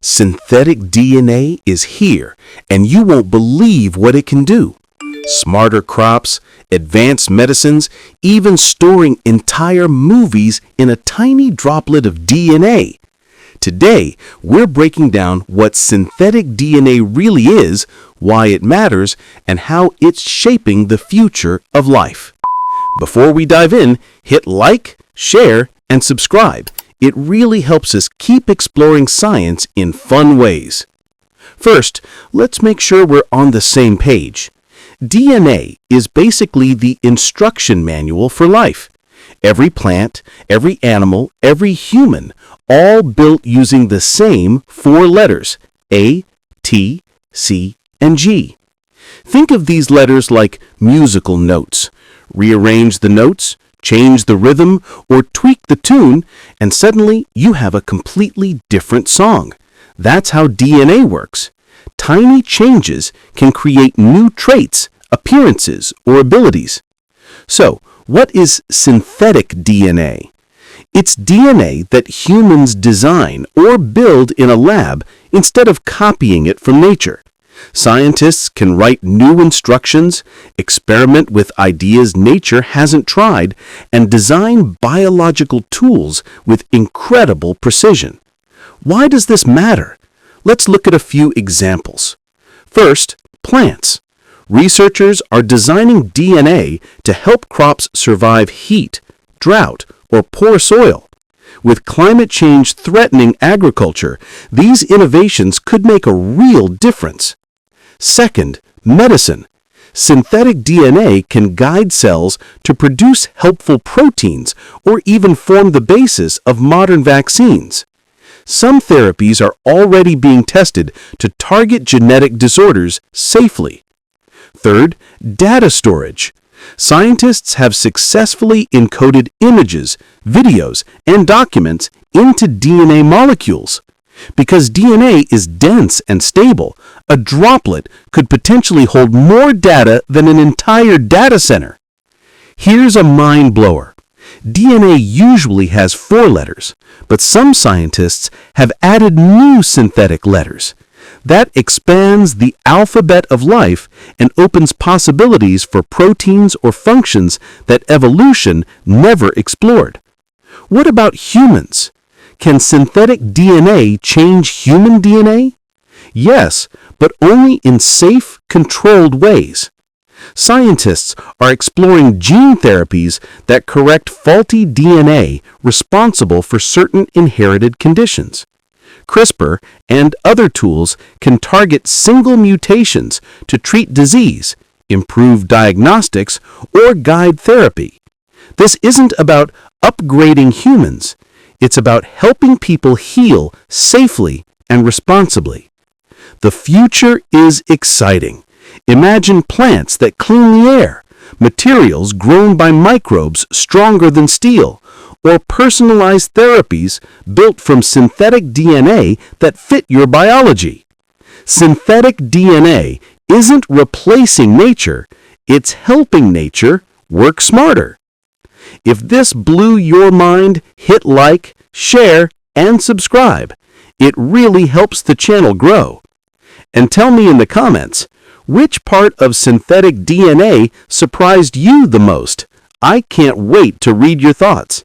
Synthetic DNA is here, and you won't believe what it can do. Smarter crops, advanced medicines, even storing entire movies in a tiny droplet of DNA. Today, we're breaking down what synthetic DNA really is, why it matters, and how it's shaping the future of life. Before we dive in, hit like, share, and subscribe. It really helps us keep exploring science in fun ways. First, let's make sure we're on the same page. DNA is basically the instruction manual for life. Every plant, every animal, every human, all built using the same 4 letters, A, T, C, and G. Think of these letters like musical notes. Rearrange the notes, change the rhythm, or tweak the tune, and suddenly you have a completely different song. That's how DNA works. Tiny changes can create new traits, appearances, or abilities. So, what is synthetic DNA? It's DNA that humans design or build in a lab instead of copying it from nature. Scientists can write new instructions, experiment with ideas nature hasn't tried, and design biological tools with incredible precision. Why does this matter? Let's look at a few examples. First, plants. Researchers are designing DNA to help crops survive heat, drought, or poor soil. With climate change threatening agriculture, these innovations could make a real difference. Second, medicine. Synthetic DNA can guide cells to produce helpful proteins or even form the basis of modern vaccines. Some therapies are already being tested to target genetic disorders safely. Third, data storage. Scientists have successfully encoded images, videos, and documents into DNA molecules. Because DNA is dense and stable, a droplet could potentially hold more data than an entire data center. Here's a mind blower. DNA usually has 4 letters, but some scientists have added new synthetic letters. That expands the alphabet of life and opens possibilities for proteins or functions that evolution never explored. What about humans? Can synthetic DNA change human DNA? Yes, but only in safe, controlled ways. Scientists are exploring gene therapies that correct faulty DNA responsible for certain inherited conditions. CRISPR and other tools can target single mutations to treat disease, improve diagnostics, or guide therapy. This isn't about upgrading humans. It's about helping people heal safely and responsibly. The future is exciting. Imagine plants that clean the air, materials grown by microbes stronger than steel, or personalized therapies built from synthetic DNA that fit your biology. Synthetic DNA isn't replacing nature, it's helping nature work smarter. If this blew your mind, hit like, share, and subscribe. It really helps the channel grow. And tell me in the comments, which part of synthetic DNA surprised you the most? I can't wait to read your thoughts.